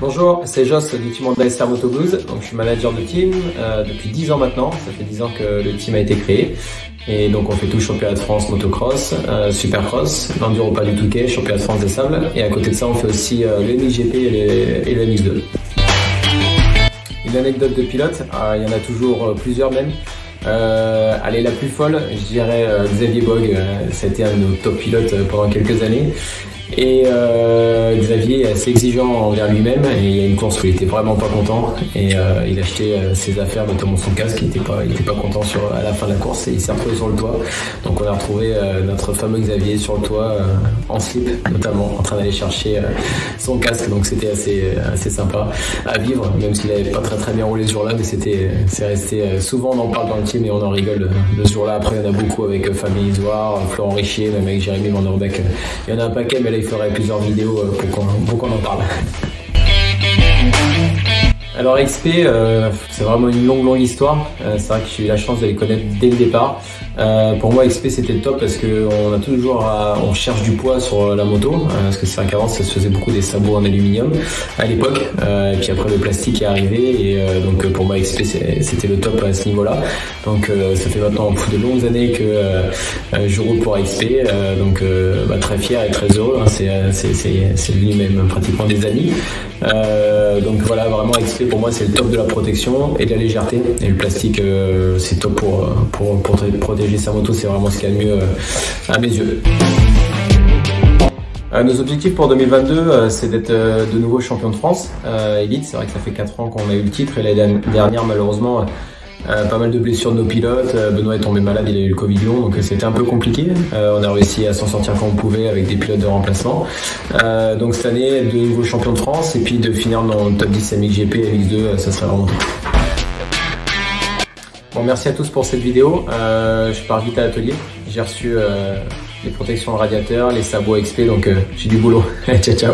Bonjour, c'est Joss du team Honda SR Moto Blues. Donc, je suis manager de team depuis 10 ans maintenant. Ça fait 10 ans que le team a été créé. Et donc on fait tout championnat de France motocross, supercross, l'enduro pas du Touquet, championnat de France des sables. Et à côté de ça on fait aussi le MXGP et le MX2. Une anecdote de pilote, il y en a toujours plusieurs même. Allez, la plus folle, je dirais Xavier Bogue, c'était un de nos top pilotes pendant quelques années. Et Xavier est assez exigeant envers lui-même et il y a une course où il était vraiment pas content et il a acheté ses affaires, notamment son casque, il était pas content à la fin de la course et il s'est retrouvé sur le toit. Donc on a retrouvé notre fameux Xavier sur le toit en slip notamment, en train d'aller chercher son casque, donc c'était assez sympa à vivre, même s'il avait pas très bien roulé ce jour-là, mais c'est resté, souvent on en parle dans le team et on en rigole de ce jour-là. Après il y en a beaucoup avec Fabien Isoire, Florent Richier, même avec Jérémy Van Der Beek, il y en a un paquet, mais là il ferait plusieurs vidéos pour qu'on en parle. Alors XP, c'est vraiment une longue histoire. C'est vrai que j'ai eu la chance de les connaître dès le départ. Pour moi XP c'était le top parce que on cherche du poids sur la moto, parce que c'est vrai qu'avant ça se faisait beaucoup des sabots en aluminium à l'époque, et puis après le plastique est arrivé et donc pour moi XP c'était le top à ce niveau-là. Donc ça fait maintenant de longues années que je roule pour XP, donc très fier et très heureux, hein. C'est devenu même pratiquement des amis. Donc voilà, vraiment XP pour moi c'est le top de la protection et de la légèreté, et le plastique c'est top pour protéger sa moto, c'est vraiment ce qu'il y a de mieux à mes yeux. Nos objectifs pour 2022 c'est d'être de nouveau champion de France élite. C'est vrai que ça fait 4 ans qu'on a eu le titre et l'année dernière malheureusement pas mal de blessures de nos pilotes. Benoît est tombé malade, il a eu le Covid long, donc c'était un peu compliqué. On a réussi à s'en sortir quand on pouvait avec des pilotes de remplacement. Donc cette année, de nouveau champion de France et puis de finir dans le top 10 MXGP et MX2, ça serait vraiment top. Bon, merci à tous pour cette vidéo. Je pars vite à l'atelier. J'ai reçu les protections de radiateur, les sabots XP, donc j'ai du boulot. Ciao ciao.